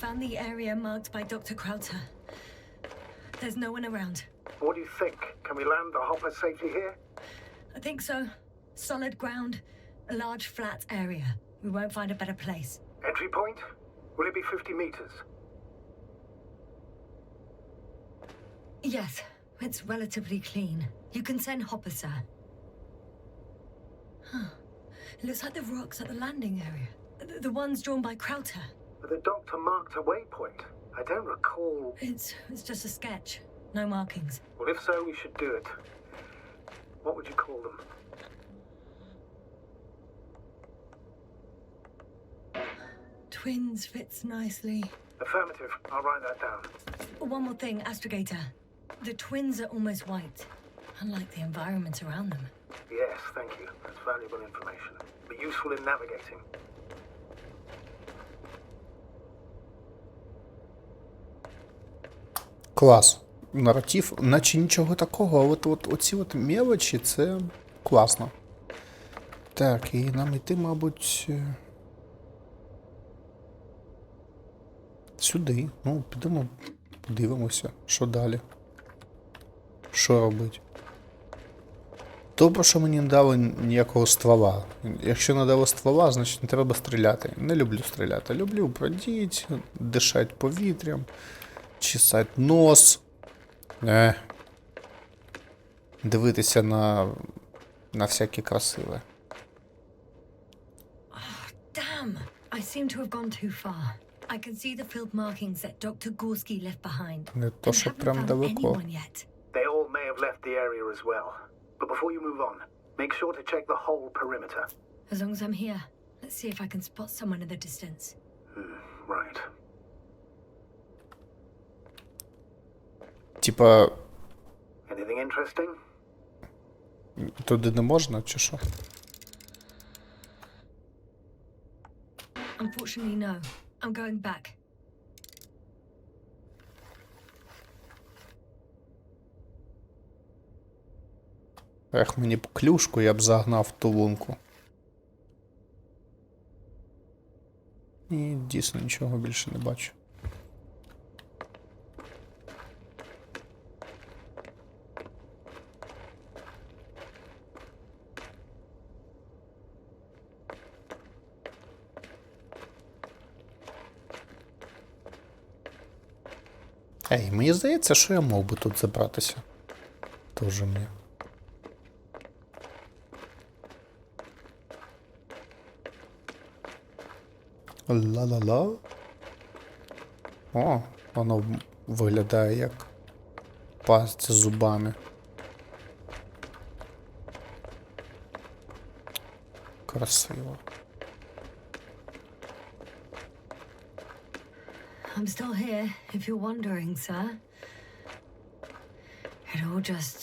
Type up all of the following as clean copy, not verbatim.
found the area marked by Dr. Krauter. There's no one around. What do you think? Can we land the hopper safely here? I think so. Solid ground, a large flat area. We won't find a better place. Entry point? Will it be 50 meters? Yes, it's relatively clean. You can send Hopper, sir. Huh. It looks like the rocks at the landing area. The ones drawn by Krauter. But the doctor marked a waypoint. I don't recall... It's just a sketch. No markings. Well, if so, we should do it. What would you call them? Twins fits nicely. Affirmative. I'll write that down. One more thing, Astrogator. The twins are almost white, unlike the environment around them. Yes, thank you. That's valuable information. Be useful in navigating. Клас. Наратив, наче нічого такого, а оці мелочі, це класно. Так, і нам йти, мабуть, сюди. Ну, підемо, подивимося, що далі. Що робить. Добре, що мені не дали ніякого ствола. Якщо не дали ствола, значить не треба стріляти. Не люблю стріляти. Люблю бродіть, дишати повітрям, чесати нос. Дивитися на всякі красиве. Damn! I seem to have gone too far. I can see the field markings that Dr. Gorski left behind. Не то, що прям далеко. They all may have left the area as well. But before you move on, make sure to check the whole perimeter. As long as I'm here, let's see if I can spot someone in the distance. Right. Типа, Anything interesting? туди не можна, чи що? Unfortunately, no. I'm going back. Ех, мені б клюшку, я б загнав ту лунку. І дійсно нічого більше не бачу. Ей, мені здається, що я мог би тут забратися. Тоже мені. Ла-ла-ла. О, воно виглядає як пасть зубами. Красиво. I'm still here, if you're wondering, sir. It all just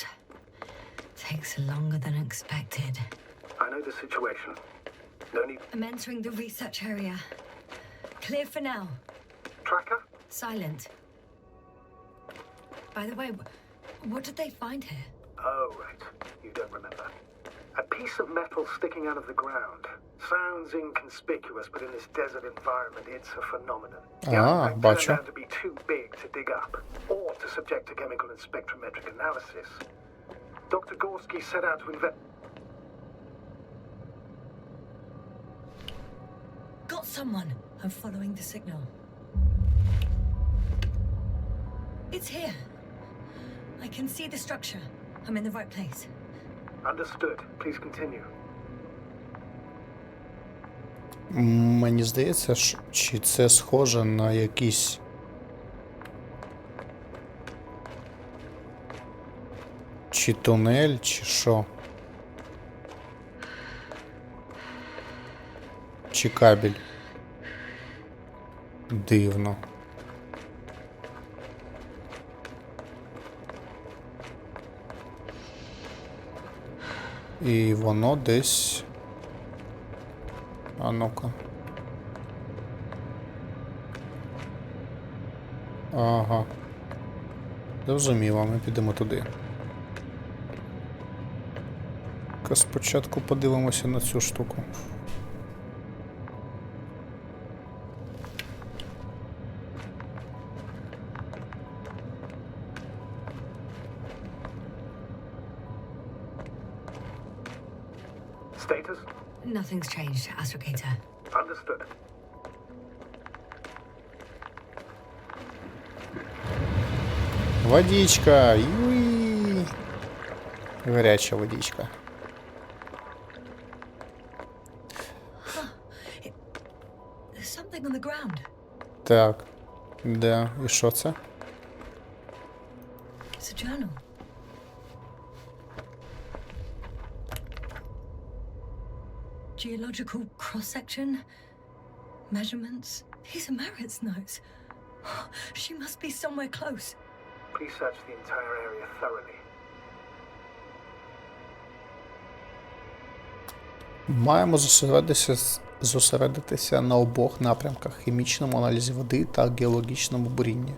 takes longer than expected. I know the situation. No need... I'm entering the research area. Clear for now. Tracker? Silent. By the way, what did they find here? Oh, right. You don't remember. A piece of metal sticking out of the ground. Sounds inconspicuous, but in this desert environment, it's a phenomenon. The artifact turned out to be too big to dig up, or to subject to chemical and spectrometric analysis. Dr. Gorski set out to Got someone. I'm following the signal. It's here. I can see the structure. I'm in the right place. Understood. Please continue. Мені здається, чи це схоже на якийсь... Чи тунель, чи що? Чи кабель? Дивно. І воно десь... А ну-ка. Ага. Зрозуміло, ми підемо туди. Спочатку подивимося на цю штуку. Status? Nothing's changed, Astrogator. Understood. Водичка! Юй! Гаряча водичка. There's something on the ground. Так. Де? І що це? It's a journal. Geological cross-section. Measurements. These are Merritt's notes. She must be somewhere close. Please search the entire area thoroughly. Маємо зосередитися на обох напрямках: хімічному аналізі води та геологічному бурінні.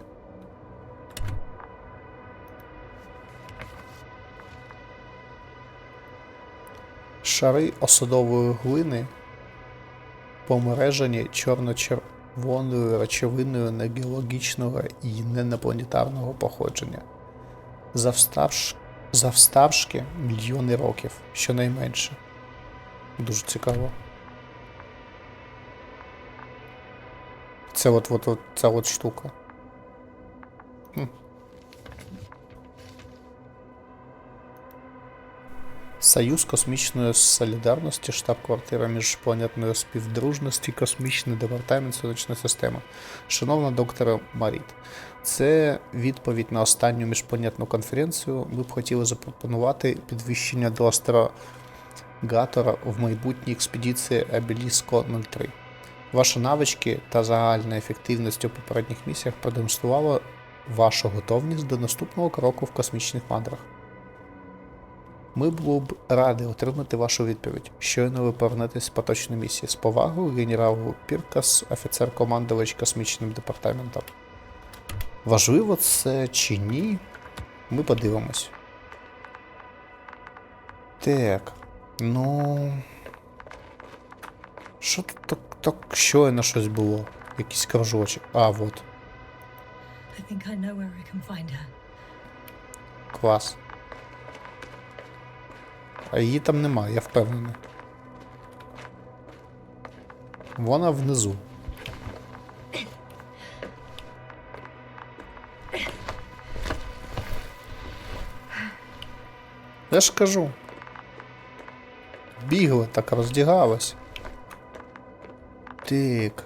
Шари осадової глини помережені чорно-червоною речовиною негеологічного і неінопланетарного походження. Завставшки мільйони років, щонайменше. Дуже цікаво. Це ця от штука. Союз космічної солідарності, штаб-квартира міжпланетної співдружності, космічний департамент, сонячна система. Шановна доктора Маріт, це відповідь на останню міжпланетну конференцію. Ми б хотіли запропонувати підвищення до астрогатора в майбутній експедиції Обеліско 03. Ваші навички та загальна ефективність у попередніх місіях продемонстрували вашу готовність до наступного кроку в космічних мандрах. Ми були б раді отримати вашу відповідь. Щойно ви повернетесь з поточної місії. З повагою, генерал Піркас, офіцер-командувач космічним департаментом. Важливо це чи ні? Ми подивимось. Так. Ну... Що тут так щойно щось було? Якийсь кружочок. А, вот. I think I know where I can find her. Клас. А її там немає, я впевнений. Вона внизу. Я ж кажу. Бігла, так роздягалась. Так.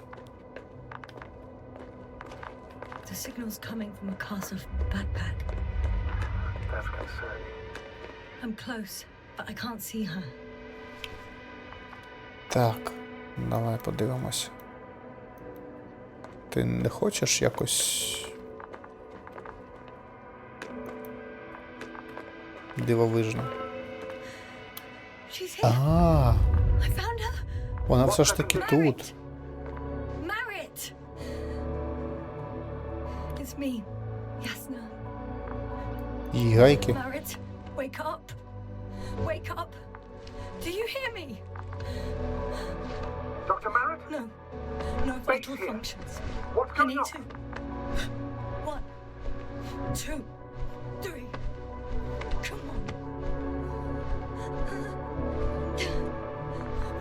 The signal's coming from a castle backpack. That's concerning. I'm close, but I can't see her. Так, давай подивимось. Ти не хочеш якось дивовижно? She's here. А, I found her. вона все ж таки тут. Merritt. It's me, Ясна. Її гайки. Merritt, wake up. Wake up. Do you hear me? Dr. Merritt? No. No vital functions. What's I going need on? to. 1, 2, 3. Come on.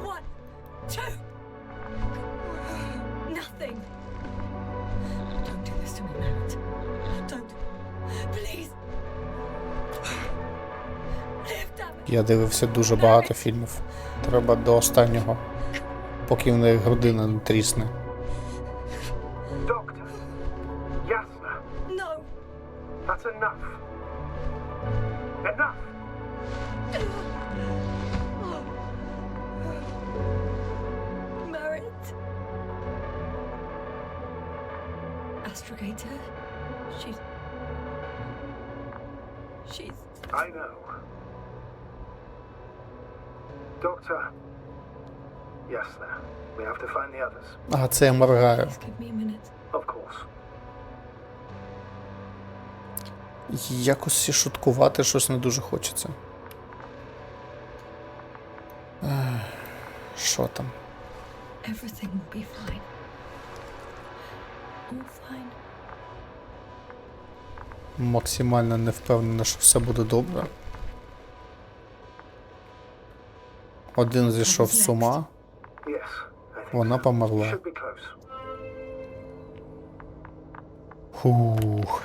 1, 2. Nothing. Don't do this to me, Merritt. Don't. Please. Live, damn it. Я дивився дуже багато фільмів. Треба до останнього, поки в неї грудина не трісне. Doctor. Ясна. No. That's enough. Enough. Merritt. Astrogator. She's. I know. Doctor. Ясна. We have to find the others. А, це я моргаю. Please give me a minute. Of course. Якось і шуткувати щось не дуже хочеться. Що там? Everything will be fine. All fine. Максимально не впевнений, що все буде добре. Один зійшов з ума, Yes, I think вона so. померла. Should be close. Фух.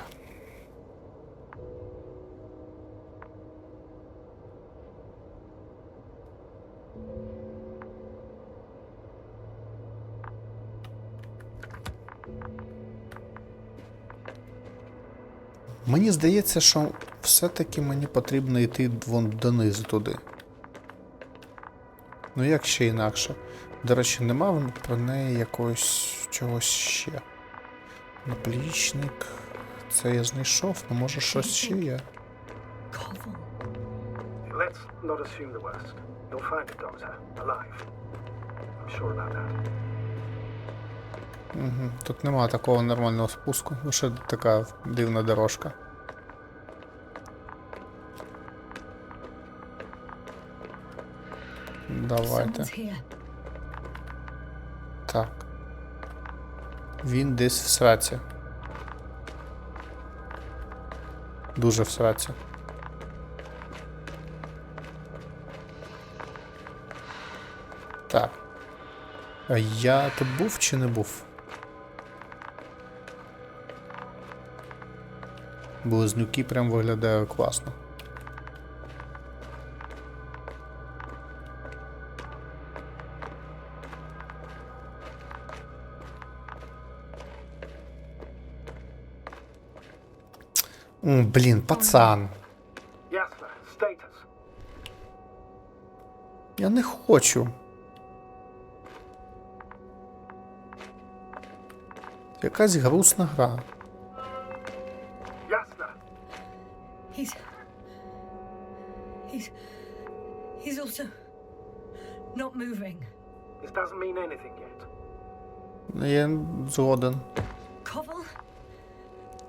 Мені здається, що все-таки мені потрібно йти вон донизу туди. Ну як ще інакше? До речі, нема про неї якогось чогось ще. Наплічник. Це я знайшов, ну може щось ще є. Koval. Let's not assume the worst. You'll find it, Doctor, alive. I'm sure about that. Угу. Тут нема такого нормального спуску, лише така дивна дорожка. Давайте. Someone's here. Так. Він десь в сраці. Дуже в сраці. Так. А я тут був чи не був? Близнюки прям виглядають класно. Блін, пацан. Ясна, status. Я не хочу. Якась грустна гра. Ясна. He's also not moving. This doesn't mean anything yet. Я згоден. Koval?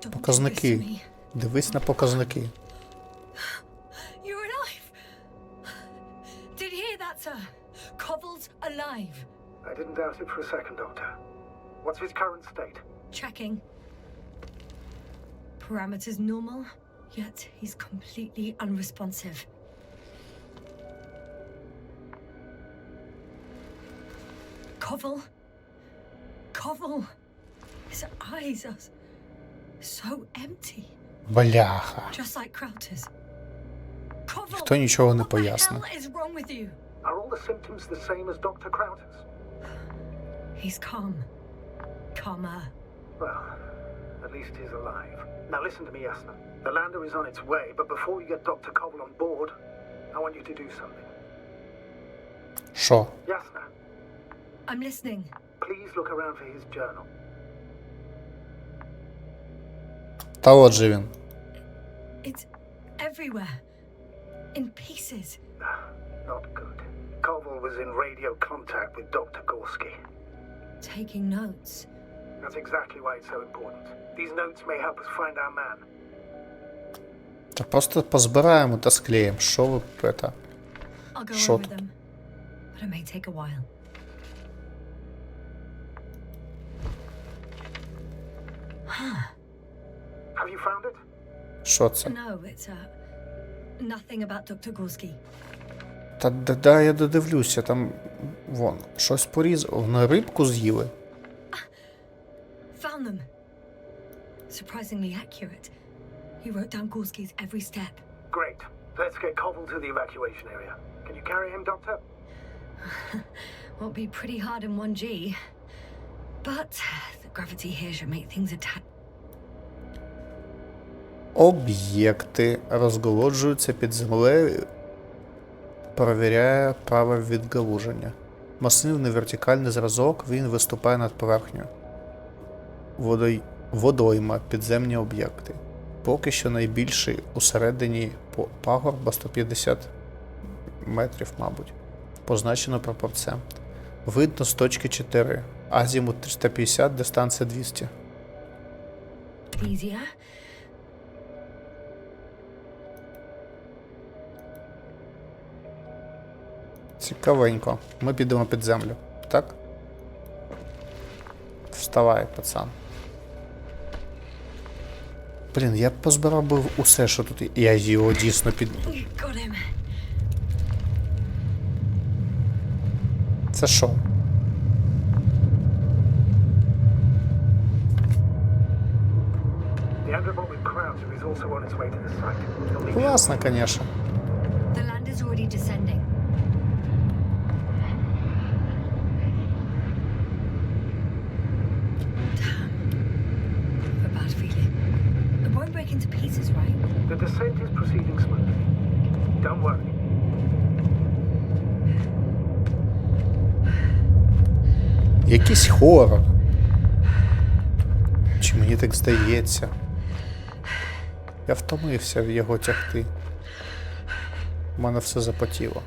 Don't do this to Показники. me. Дивись на показники. You're alive. Did you hear that, sir? Koval's alive. I didn't doubt it for a second, Doctor. What's his current state? Checking. Parameters normal, yet he's completely unresponsive. Koval? Koval? His eyes are so empty, Бляха. just like Crowter's. Koval, Ніхто нічого не what the пояснив. hell is wrong with you? Are all the symptoms the same as Dr. Crowder's? He's calm. Calmer. Well, at least he's alive. Now listen to me, Yasna. The lander is on its way, but before you get Dr. Koval on board, I want you to do something. Що? Yasna, I'm listening. please look around for his journal. Та отже він. It's everywhere. In pieces. Not good. Koval was in radio contact with Dr. Gorski. Taking notes. That's exactly why it's so important. These notes may help us find our man. Та просто позбираємо та склеїмо. Що ви це? I'll go Що over тут? them. But it may take a while. Have you found it? Що це? No, it's nothing about Dr. Gorski. Та да, я додивлюся, там вон, щось порізав. На рибку з'їли. Found them. Surprisingly accurate. He wrote down Gorski's every step. Great. Let's get Koval to the evacuation area. Can you carry him, Doctor? Won't be pretty hard in 1G. But the gravity here should make things a tad. Об'єкти розголоджуються під землею. Перевіряє праве відгалуження. Масивний вертикальний зразок, він виступає над поверхнею. Водойма, підземні об'єкти. Поки що найбільший усередині пагорба 150 метрів, мабуть. Позначено прапорцем. Видно з точки 4. Азімут 350, дистанція 200. Easier. Цікавенько. Ми підемо під землю. Так? Вставай, пацан. Блін, я б позбирав би усе, що тут. Я його дійсно під... Got him. Це що? The andromorphic crowser is also on its way to the site. You'll need Класно, конечно. The land is already descending. Damn. I have a bad feeling. It won't break into pieces, right? The descent is proceeding smoothly. Don't worry. Якийсь хорор. Чи мені так здається? Я втомився його тягти. У мене все запотіло.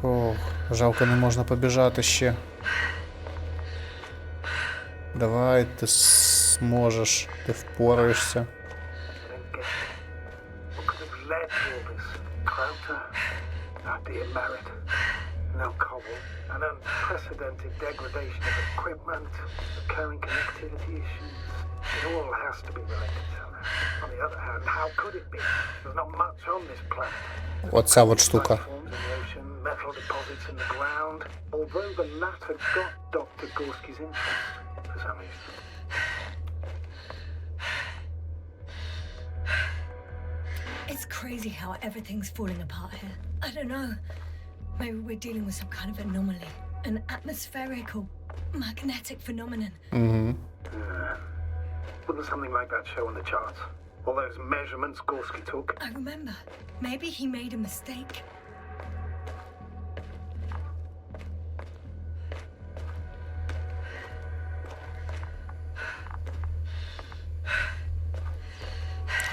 Ох, жалко, не можна побіжати ще. Давай, ти зможеш, ти впораєшся. What could have led to all this? Crowder? Our dear Merit. No cobble. An unprecedented degradation of equipment. Recurring connectivity issues. It all has to be related somehow. On the other hand, how could it be? There's not much on this planet. Оця от штука. Platforms in the ocean, metal deposits in the ground. Although the latter got Dr. Gorski's interest for some reason. It's crazy how everything's falling apart here. I don't know. Maybe we're dealing with some kind of anomaly. An atmospheric or magnetic phenomenon. Wouldn't something like that show on the charts? All those measurements Gorski took? I remember. Maybe he made a mistake.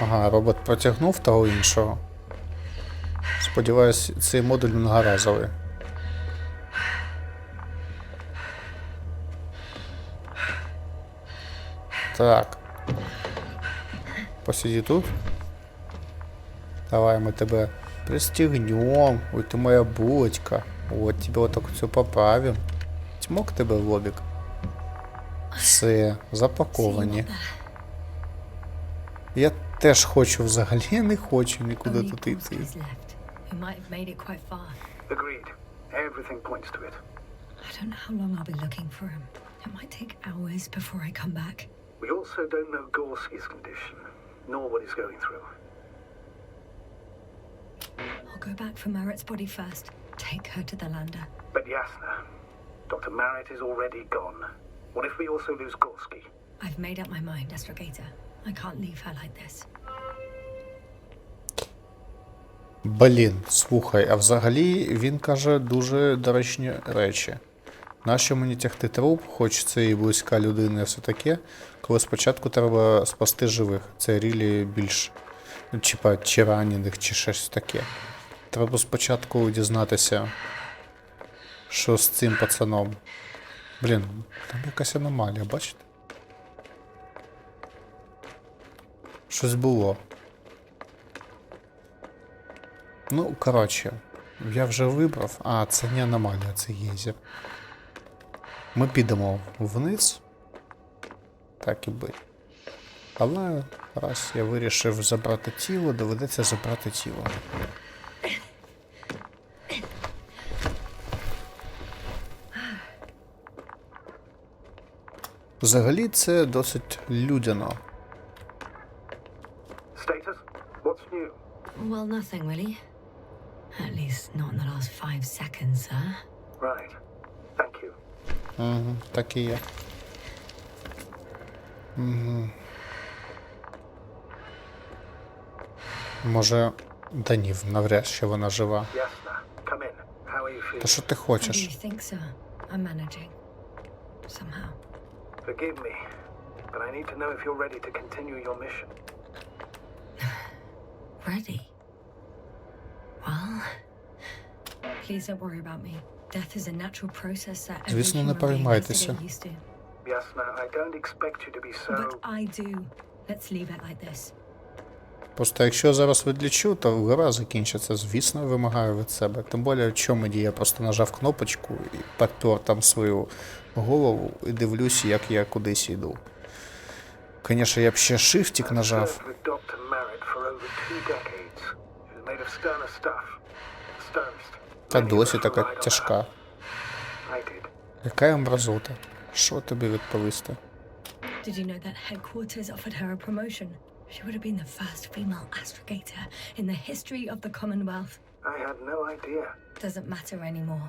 Ага, робот протягнув того іншого. Сподіваюсь, цей модуль многоразовий. Так. Посиди тут. Давай мы тебя пристегнем. Ой, ты моя булочка. Вот тебе вот так все поправим. Тьмок тебе в лобик. Все, запаковані. Я теж хочу взагалі, я не хочу нікуди тут йти. Agreed. Everything points to it. I don't know how long I'll be looking for him. It might take hours before I come back. We also don't know Gorski's condition, nor what he's going through. I'll go back for Merritt's body first. Take her to the lander. But Yasna, Dr. Merritt is already gone. What if we also lose Gorski? I've made up my mind, Astrogator. I can't leave her like this. Блін, слухай, а взагалі він каже дуже доречні речі. Нащо мені тягти труп, хоч це і близька людина і все таке, коли спочатку треба спасти живих. Це рілі більш, чи ранених, чи щось таке. Треба спочатку дізнатися, що з цим пацаном. Блін, там якась аномалія, бачите? Щось було. Ну, коротше, я вже вибрав. А, це не аномалія, це єзер. Ми підемо вниз. Так і би. Але раз я вирішив забрати тіло, доведеться забрати тіло. Взагалі це досить людяно. Status? What's new? Well, nothing really. At least not in the last 5 seconds, sir. Right. Thank you. Угу, так і є. Угу. Може, да ні, навряд чи вона жива. Yasna, come in. How are you Та feeling? що ти How do хочеш? you think, sir? I'm managing. Somehow. Forgive me, but I need to know if you're ready to continue your mission. Ready? Well... Please don't worry about me. Death is a natural process that every Звісно, не human being has to переймайтеся. get used to. Yasna, I don't expect you to be so... But I do. Let's leave it like this. Просто якщо я зараз відлічу, то гра закінчиться. Звісно, вимагаю від себе. Тим більше, в чому я просто нажав кнопочку і підпер там свою голову і дивлюсь, як я кудись йду. Звісно, я б ще шифтик нажав. Served with Dr. Merritt for over 2 decades. He was made of sterner stuff. Sternest. Та досі така тяжка. I did. Яка я мразота. Що тобі відповісти? Did you know that headquarters offered her a promotion? She would have been the first female astrogator in the history of the Commonwealth. I had no idea. Doesn't matter anymore,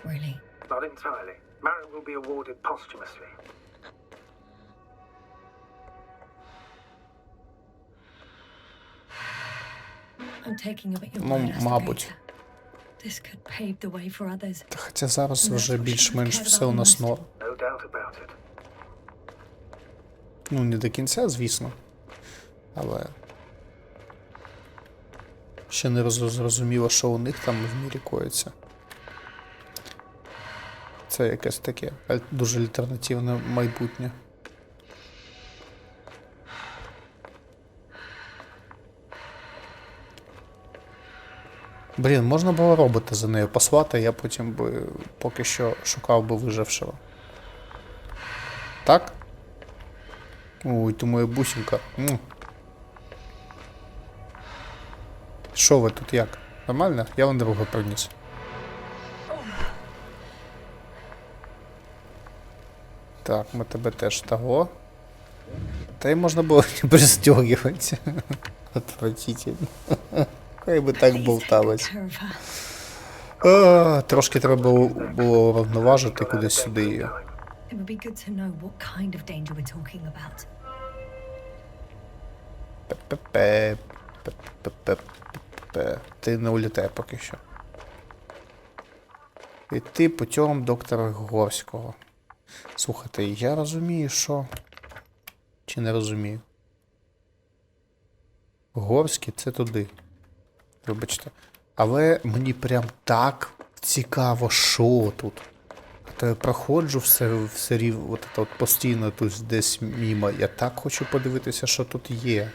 really. Not entirely. Marin will be awarded posthumously. I'm taking a bit your Ну, word, мабуть. astrogator. This could pave the way for others. Та хоча зараз вже більш-менш все у нас норм. No doubt about it. Ну, не до кінця, звісно. Але ще не зрозуміло, що у них там в мірі коїться. Це якесь таке дуже альтернативне майбутнє. Блін, можна було робота за нею послати, я потім би поки що шукав би вижившого. Так? Ой, ти моя бусинка. Що ви тут як? Нормально? Я вам друга приніс. Так, ми тебе теж того. Та й можна було не пристегивать. Отвратительно. Хай би так болталось. Трошки треба було рівноважити кудись сюди її. It would be good to know what kind of danger we're talking about. Ти не улітай поки що. Іти путем доктора Горського. Слухайте, я розумію, що... Чи не розумію? Горський — це туди. Вибачте. Але мені прям так цікаво, що тут. То я проходжу все рівно, от постійно тут десь мімо. Я так хочу подивитися, що тут є.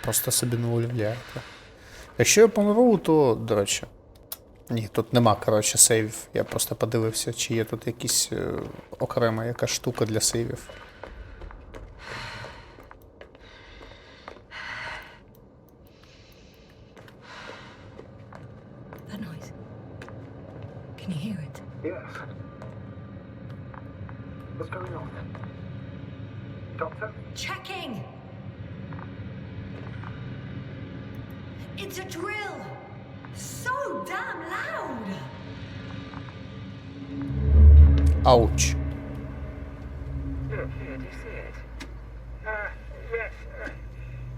Просто собі не уявляєте. Якщо я помру, то, до речі... Ні, тут нема, коротше, сейвів. Я просто подивився, чи є тут якісь окрема яка штука для сейвів. That noise. Can you hear it? Yes. What's going on? Doctor? Checking! It's a drill! So damn loud! Ауч. Look, here, do you see it? Yes.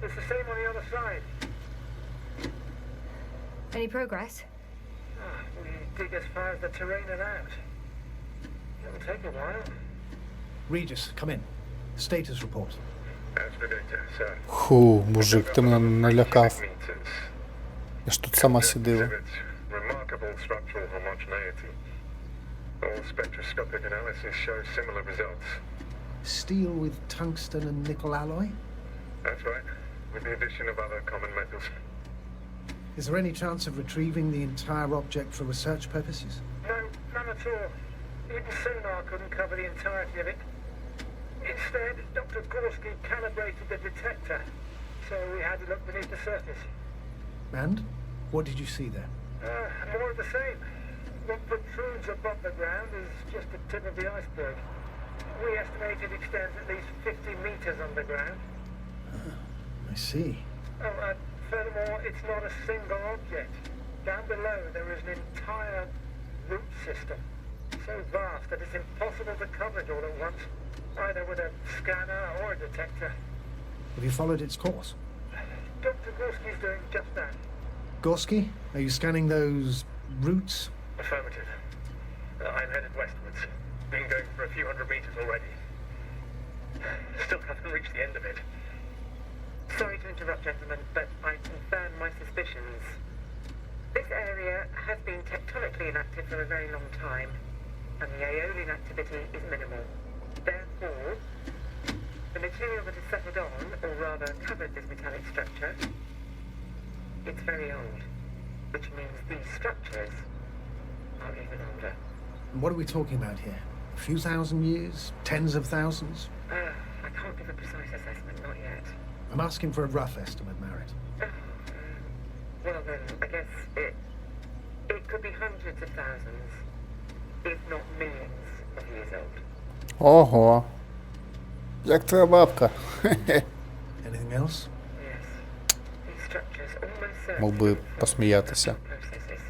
It's the same on the other side. Any progress? We dig as far as the terrain allowed. It'll take a while. Regis, come in. Status report. Expedictor, sir. Фу, мужик, ти мене налякав. Я ж тут сама сиділа. Remarkable structural homogeneity. All spectroscopic analysis shows similar results. Steel with tungsten and nickel alloy? That's right, with the addition of other common metals. Is there any chance of retrieving the entire object for research purposes? No, none at all. Even sonar couldn't cover the entirety of it. Instead, Dr. Gorski calibrated the detector, so we had to look beneath the surface. And? What did you see there? More of the same. What protrudes above the ground is just the tip of the iceberg. We estimate it extends at least 50 meters underground. I see. Oh, furthermore, it's not a single object. Down below, there is an entire root system, so vast that it's impossible to cover it all at once, either with a scanner or a detector. Have you followed its course? Dr. Gorski's doing just that. Gorski, are you scanning those roots? Affirmative. I'm headed westwards. Been going for a few hundred meters already. Still haven't reached the end of it. Sorry to interrupt, gentlemen, but I confirm my suspicions. This area has been tectonically inactive for a very long time, and the aeolian activity is minimal. Therefore, the material that has settled on, or rather covered this metallic structure, it's very old, which means these structures are even older. What are we talking about here? A few thousand years? Tens of thousands? I can't give a precise assessment, not yet. I'm asking for a rough estimate, Merritt. Well then, I guess It could be hundreds of thousands, if not millions of years old. Ого. Як твоя бабка. Anything else? Yes. These structures almost certainly Мог би посміятися. processes.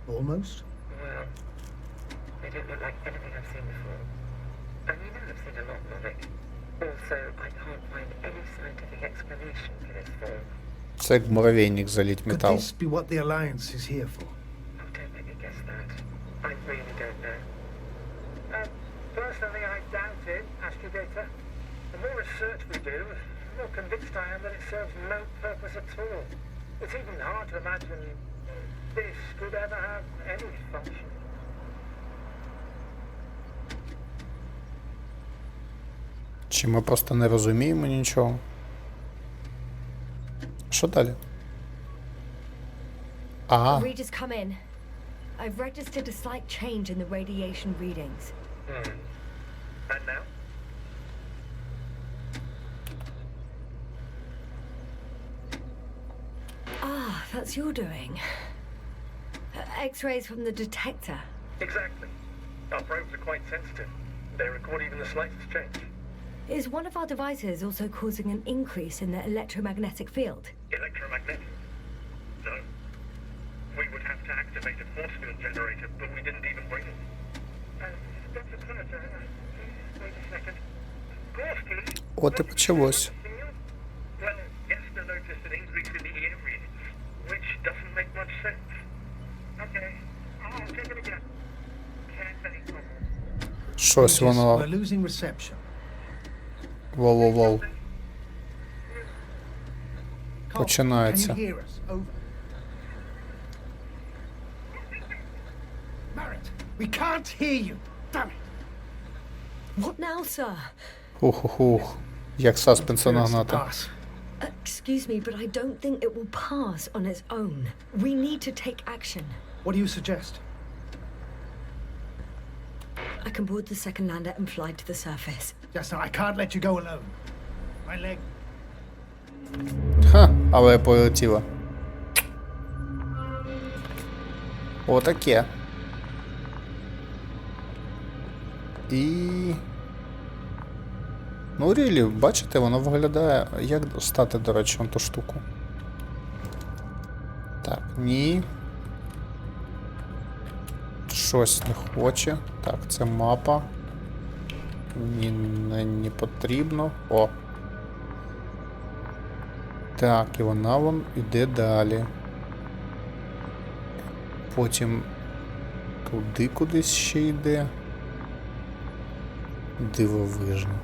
Almost? Well, they don't look like anything I've seen before. And you know I've seen a lot of it. Also, I can't find any scientific explanation for this form. Це як муравейник залить Could метал. this be what the Alliance is here for? Oh, don't make me guess that. I really don't know. Personally, I doubt it, Astrogator. The more research we do, the more convinced I am that it serves no purpose at all. It's even hard to imagine this could ever have any function. Чи ми просто не розуміємо нічого? Що далі? Ага. Readers come in. I've registered a slight change in the radiation readings. And now? Ah, that's your doing. X-rays from the detector. Exactly. Our probes are quite sensitive. They record even the slightest change. Is one of our devices also causing an increase in the electromagnetic field? Electromagnetic? No. We would have to activate a force field generator, but we didn't even bring it. Dr. Senator, wait a second. Force field? От і почалось. Well, Ясна noticed an increase in the EM readings, which doesn't make much sense. Okay, I'll take it again. Can't any problem. Щось We're воно. losing reception. Воу-воу-воу. Carl, Починається. Can you hear us? Over. Merritt, we can't hear you. Damn it. What now, sir? Ух-ух-ух. Як саспенса Clearance to нагнати. pass. Excuse me, but I don't think it will pass on its own. We need to take action. What do you suggest? I can board the second lander and fly to the surface. Yes, I can't let you go alone. My leg. Ха, але полетіла. Отаке. І... Ну, рілі, бачите, воно виглядає... Як достати, до речі, вон ту штуку? Так, ні. Щось не хоче. Так, це мапа. Ні, не потрібно. О! Так, і вона вон іде далі. Потім туди кудись ще йде. Дивовижно.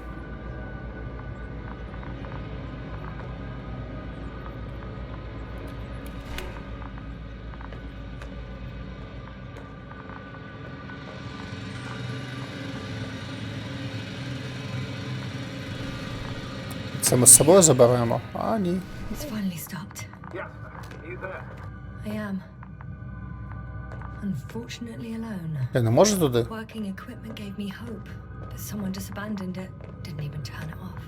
Це ми з собою заберемо? А, ні. It's finally stopped. Yes, you there? I am. Unfortunately alone. Я не можу туди? Working equipment gave me hope, but someone just abandoned it. Didn't even turn it off.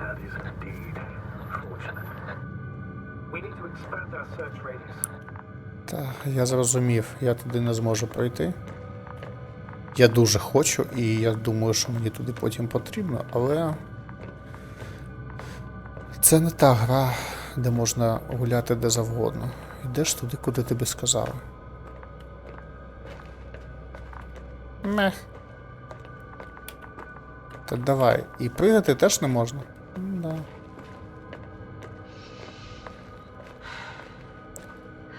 That is indeed unfortunate. We need to expand our search radius. Так, я зрозумів. Я туди не зможу пройти. Я дуже хочу, і я думаю, що мені туди потім потрібно, але... Це не та гра, де можна гуляти де завгодно. Йдеш туди, куди тобі сказали. Мех. Та давай. І пригати теж не можна? Да.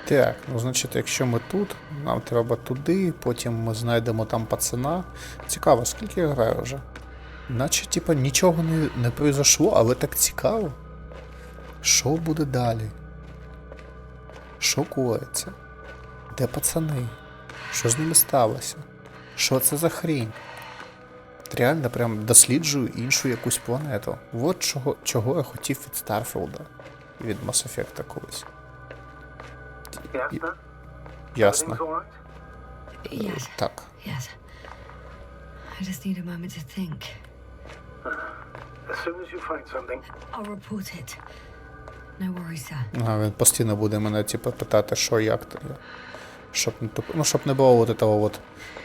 Так, ну значить, якщо ми тут, нам треба туди, потім ми знайдемо там пацана. Цікаво, скільки я граю вже? Наче, типа, нічого не произошло, але так цікаво. Що буде далі? Що коїться? Де пацани? Що з ними сталося? Що це за хрінь? Реально прям досліджую іншу якусь планету. От чого я хотів від Старфілда. Від Mass Effect колись. Ясна? Ясно. Everything's all right? Yes. Так. Yes. I just need a moment to think. As soon as you find something, I'll report it. No worries, sir. Ага, він постійно буде мене типу, питати, що як то. Щоб не було от этого от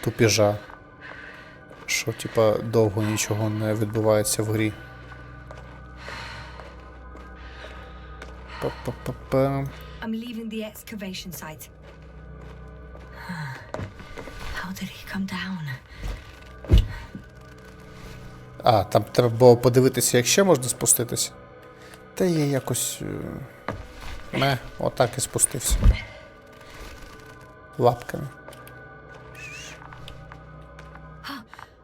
тупіжа. Що, типа, довго нічого не відбувається в грі. Па-па-па-па. I'm leaving the excavation site. How did he come down? А, там треба було подивитися, як ще можна спуститися. Та я якось... отак і спустився. Лапками.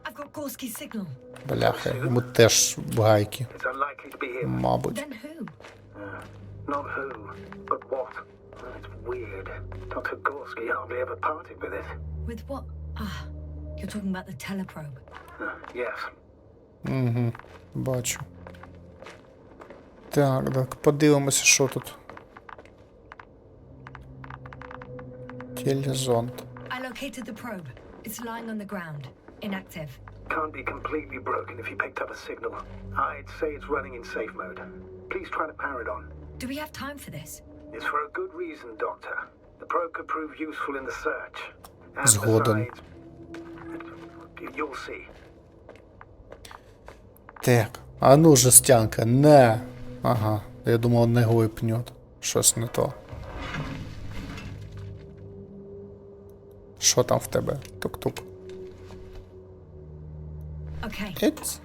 I've got Gorski's signal. Бляха, йому теж гайки. It's unlikely to be him. Мабуть. Then who? Not who, but what. Well, it's weird. Dr. Gorski hardly ever parted with it. With what? Ah, you're talking about the teleprobe. Yes. Угу, бачу. Так, подивимося, що тут. Телезонд. I located the probe. It's lying on the ground, inactive. Can't be completely broken if you picked up a signal. I'd say it's running in safe mode. Please try to power it on. Do we have time for this? It's for a good reason, Doctor. The probe could prove useful in the search. And Zgoden. besides, you'll see. Так, а ну жестянка, не. Ага, я думав, не глипнет. Щось не то. Що там в тебе? Тук-тук. Okay, Ець.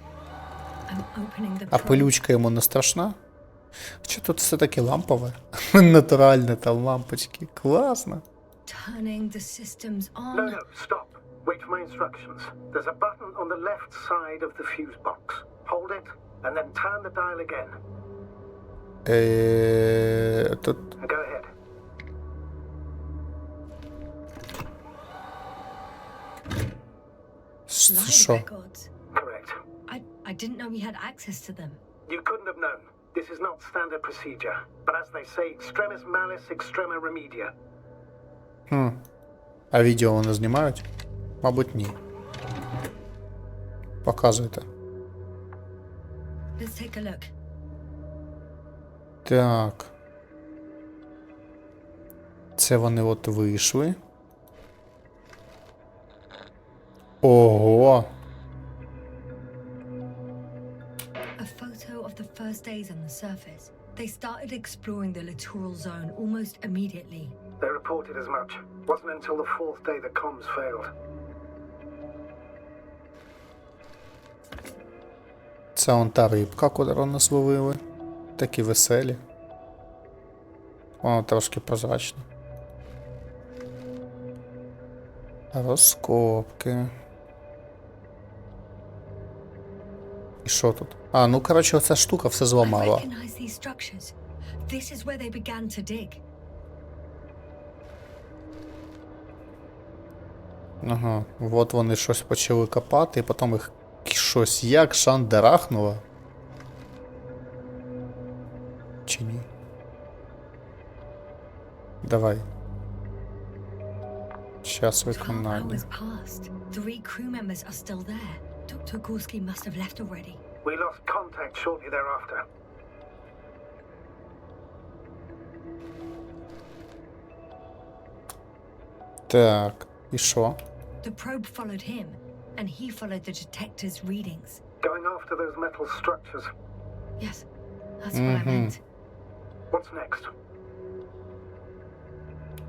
I'm opening the А probe. пилючка йому не страшна? Чи тут все таки лампове? Натуральне там лампочки. Класно. Turning the systems No, on. no, stop. Wait for my instructions. There's a button on the left side of the fuse box. Hold it, and then turn the dial again. Тут... Go ahead. Slide Що? records. Correct. I didn't know we had access to them. You couldn't have known. This is not standard procedure. But as they say, extremis malice, extrema remedia. А відео вони знімають? Мабуть, ні. Показуйте. Let's take a look. Так. Це вони от вийшли. Ого! A photo of the first days on the surface. They started exploring the littoral zone almost immediately. They reported as much. Wasn't until the fourth day that comms failed. Це он та рибка, котру нас ловили. Такі веселі. Воно трошки прозрачне. Розкопки. І що тут? А, ну коротше, оця штука все I зламала. recognize these structures. This is where they began to dig. Ага, от вони щось почали копати, і потім їх щось як шандерахнуло. Чи ні? Давай. Час 12 виконання. hours passed. 3 crew members are still there. Dr. Gorski must have left already. We lost contact shortly thereafter. Так, і що? The probe followed him, and he followed the detector's readings. Going after those metal structures. Yes, that's what I meant. What's next?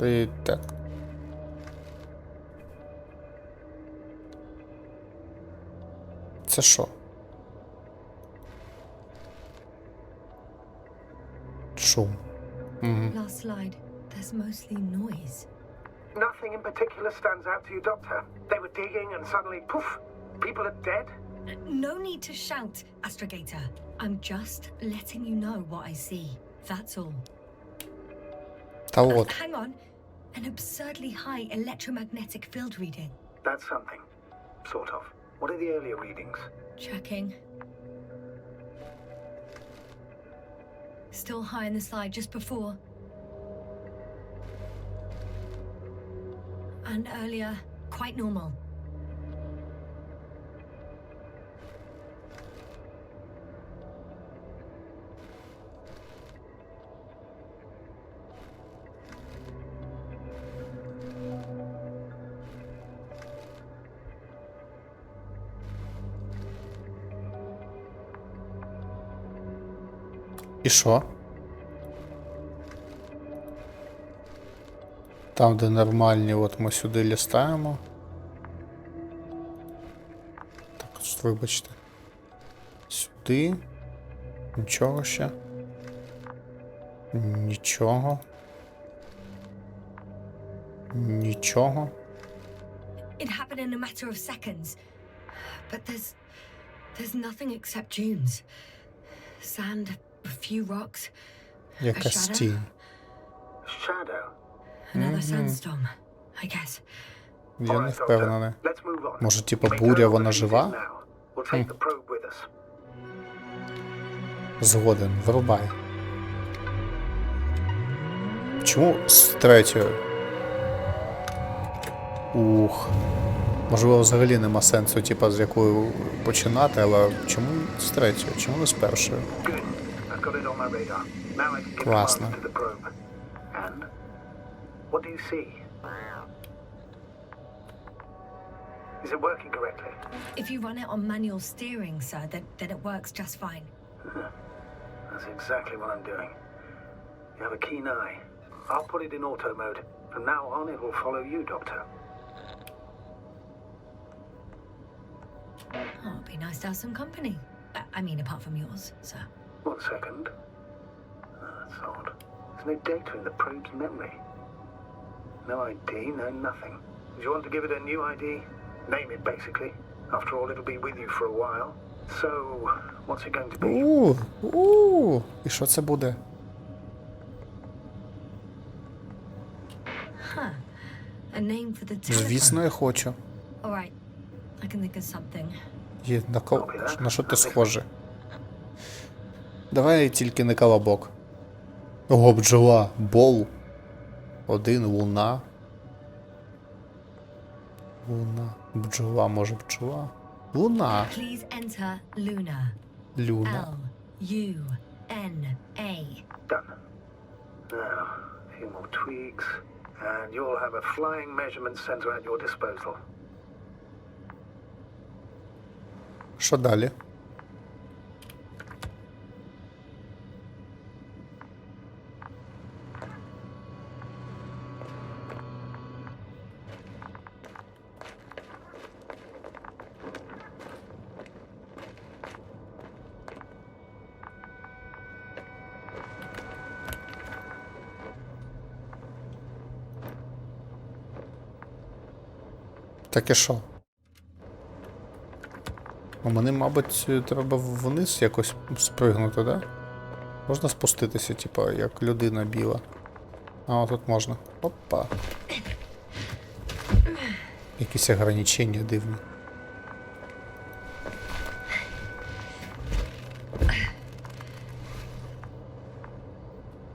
І так. Це що? Шум. Last slide. There's mostly noise. Nothing in particular stands out to you, Doctor. They were digging and suddenly, poof, people are dead. No need to shout, Astrogator. I'm just letting you know what I see. That's all. Та от. Hang on. An absurdly high electromagnetic field reading. That's something. Sort of. What are the earlier readings? Checking. Still high in the slide just before. And earlier, quite normal. І що? Там, де нормальні, от ми сюди лістаємо. Так, от, вибачте. Сюди. Нічого ще. Нічого. Нічого. It happened in a matter of seconds. But there's nothing except dunes. Sand, a few rocks, a Якась shadow. тінь. Shadow. Another sandstorm, I guess. Я не Alright, впевнений. Doctor. Let's move on. Може, типа, Make буря, our вона way жива? now. We'll take the probe with us. Згоден, вирубай. Чому з третьою? Ух. Можливо, взагалі нема сенсу, типа, з якою починати, але чому з третьою? Чому не з першою? Good. I've got it on my radar. Now I can give Класно. command to the probe. And what do you see? Is it working correctly? If you run it on manual steering, sir, then it works just fine. That's exactly what I'm doing. You have a keen eye. I'll put it in auto mode. From now on, it will follow you, Doctor. Oh, it'd be nice to have some company. I mean, apart from yours, sir. 1 second. That's odd. There's no data in the probe's memory. No ID, no nothing. Do you want to give it a new ID? Name it, basically. After all, it'll be with you for a while. So, what's it going to be? І що це буде? Huh. A name for the telephone. Звісно, я хочу. All right. I can think of something. Є, на що ти схоже? Давай тільки не колобок. Ого, бджола. Бол. 1, луна. Луна. Бджола, може бджола. Луна. Please enter Luna. Люна. L-U-N-A. Done. Now, a few more tweaks, and you'll have a flying measurement center at your disposal. Що далі? Так і що? У мене, мабуть, треба вниз якось спригнути, да? Можна спуститися, типа, як людина біла. А, тут можна. Опа. Якісь ограничення дивні.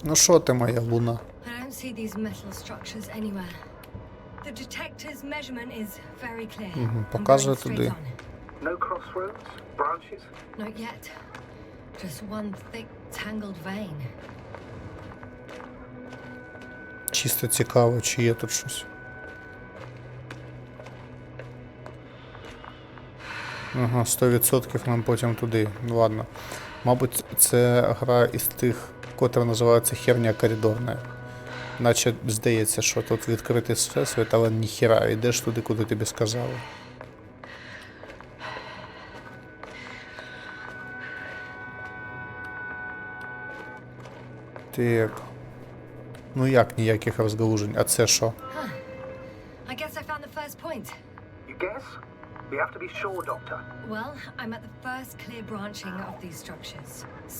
Ну що ти, моя луна? I don't see these metal structures anywhere. The detector's measurement is very clear. I'm Показує going straight туди. on. No crossroads? Branches? Not yet. Just one thick, tangled vein. Чисто цікаво, чи є тут щось. Ага, 100% нам потім туди. Ну ладно. Мабуть, це гра із тих, котра називається херня коридорна. Наче здається, що тут відкритий всесвіт, але ніхіра, йдеш туди, куди тобі сказали. Так. Ну як ніяких розгалужень, а це що? I guess I found the first point. You guess? We have to be sure, Doctor. Well, I'm at the first clear branching of these structures,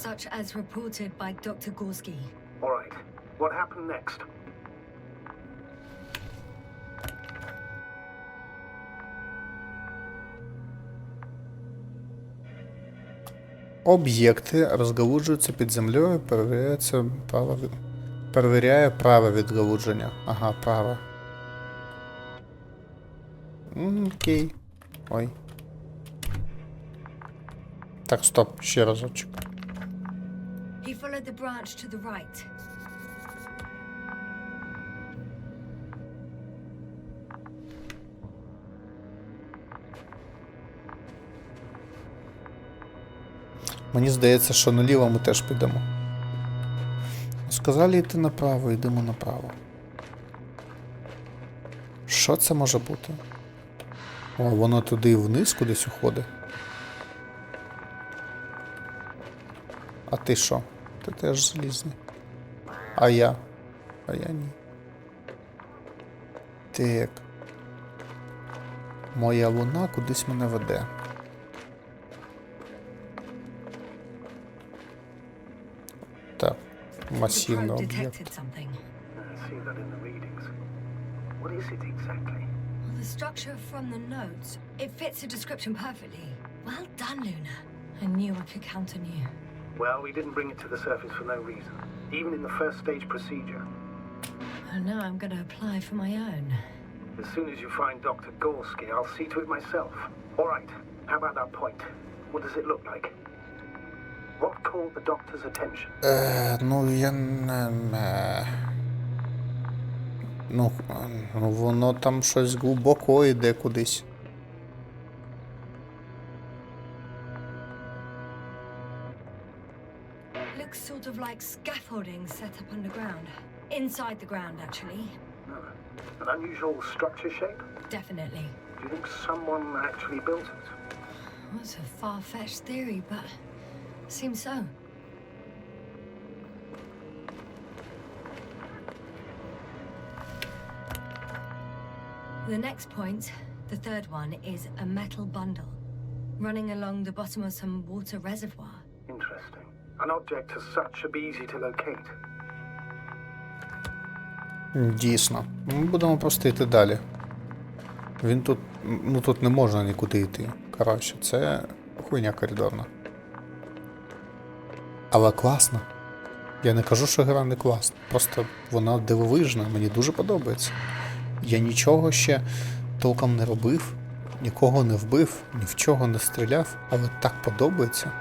such as reported by Dr. Gorski. All right. What happened next? Об'єкти розгалуджуються під землею, перевіряє право відгалудження. Ага, право. Окей. Ой. Так, стоп, ще разочок. He followed the branch to the right. Мені здається, що наліво ми теж підемо. Сказали йти направо, йдемо направо. Що це може бути? О, воно туди вниз кудись уходить. А ти що? Ти теж залізний. А я? А я ні. Так. Моя луна кудись мене веде. Так. Масивний об'єкт. I see that in the readings. What is it exactly? Well, the structure from the notes, it fits the description perfectly. Well done, Luna. I knew I could count on you. Well, we didn't bring it to the surface for no reason. Even in the first stage procedure. And now I'm going to apply for my own. As soon as you find Dr. Gorski, I'll see to it myself. All right, how about that point? What does it look like? What caught the doctor's attention? Ну, я не... Ну, воно там щось глибоко йде кудись. Looks sort of like scaffolding set up underground. Inside the ground, actually. An unusual structure shape? Definitely. Do you think someone actually built it? Well, it's a far-fetched theory, but seems so. The next point, the third one, is a metal bundle running along the bottom of some water reservoir. Interesting. An object as such should be easy to locate. Дійсно. Ми будемо просто йти далі. Він тут... Ну тут не можна нікуди йти. Коротше, це хуйня коридорна. Але класно. Я не кажу, що гра не класна. Просто вона дивовижна, мені дуже подобається. Я нічого ще толком не робив, нікого не вбив, ні в чого не стріляв, але так подобається.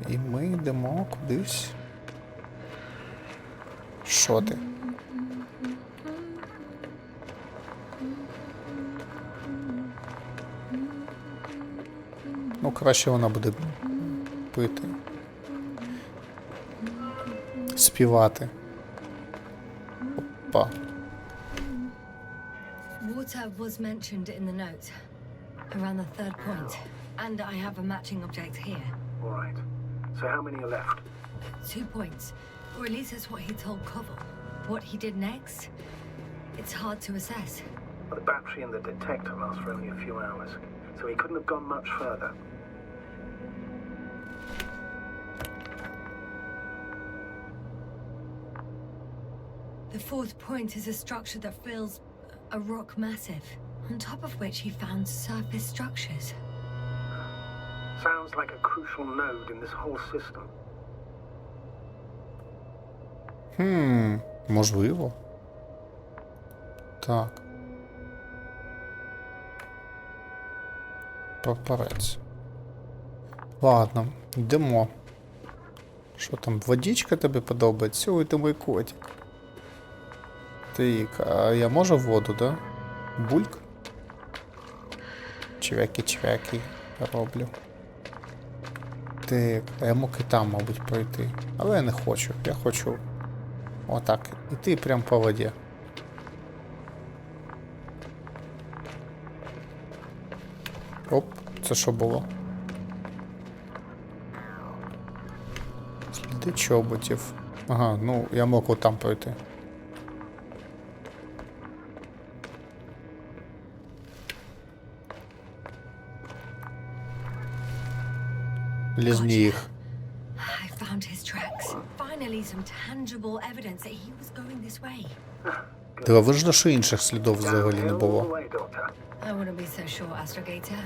І ми йдемо кудись. Що ти? Ну, краще вона буде пити. Співати. Опа. Water was mentioned in the notes, around the third point, and I have a matching object here. All right. So how many are left? 2 points, or at least that's what he told Koval. What he did next, it's hard to assess. Well, the battery and the detector last for only a few hours, so he couldn't have gone much further. The fourth point is a structure that fills a rock massive, on top of which he found surface structures. Sounds like a crucial node in this whole system. Можливо. Так. Прапорець. Ладно, йдемо. Що там, водичка тобі подобається? Ой, ти мій котик. Так, а я можу в воду, да? Бульк? Чвяки-чвяки роблю. Так, а я мог і там, мабуть, пройти. Але я не хочу. Я хочу отак, іти прямо по воді. Оп, це що було? Сліди чоботів. Ага, ну я мог отам пройти. Лізні їх. I found his tracks. Finally some tangible evidence that he was going this way. Дивовижно, що інших слідів взагалі не All the було. way, Doctor. I wouldn't be so sure, Astrogator.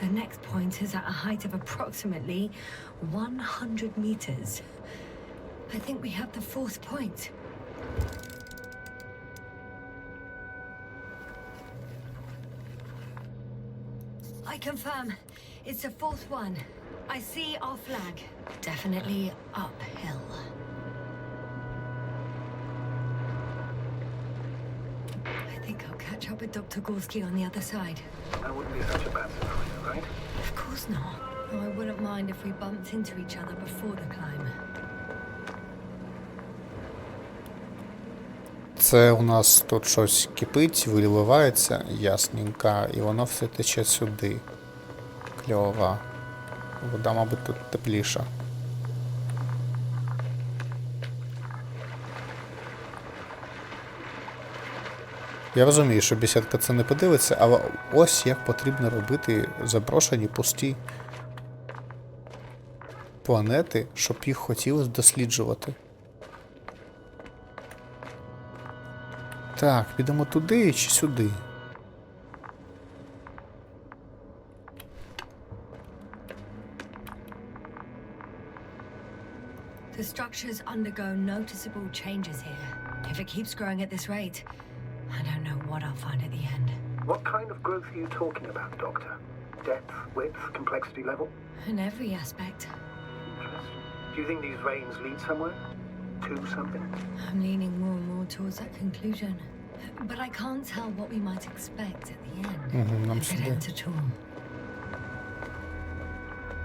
The next point is at a height of approximately 100 meters. I think we have the fourth point. I confirm. It's the fourth one. I see our flag. Definitely uphill. I think I'll catch up with Dr. Gorski on the other side. That wouldn't be such a bad scenario, right? Of course not. Though I wouldn't mind if we bumped into each other before the climb. Це у нас тут щось кипить, виливається, ясненько, і воно все тече сюди. Кльова. Вода, мабуть, тут тепліша. Я розумію, що бесідка це не подивиться, але ось як потрібно робити заброшені пусті планети, щоб їх хотілося досліджувати. Так, підемо туди чи сюди? The structures undergo noticeable changes here. If it keeps growing at this rate, I don't know what I'll find at the end. What kind of growth are you talking about, Doctor? Depth, width, complexity level? In every aspect. Interesting. Do you think these veins lead somewhere? To something? I'm leaning more and more towards that conclusion. But I can't tell what we might expect at the end. Нам If it сюди. ends at all.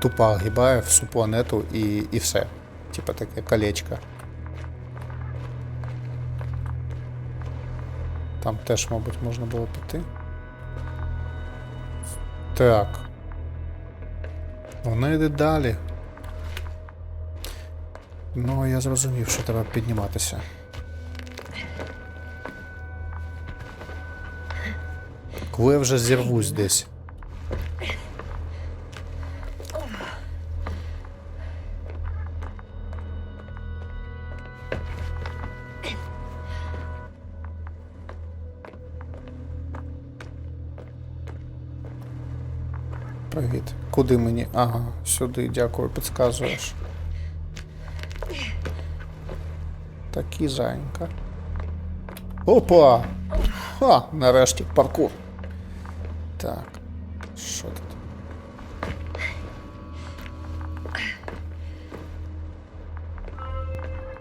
Тупо огибає всю планету і все. Типа таке колечко. Там теж, мабуть, можна було піти. Так. Вона йде далі. Ну, я зрозумів, що треба підніматися. Коли я вже зірвусь десь. Привіт. Куди мені? Ага, сюди, дякую, підказуєш. Такі зайнька. Опа! Ха! Нарешті паркур. Так. Що таке?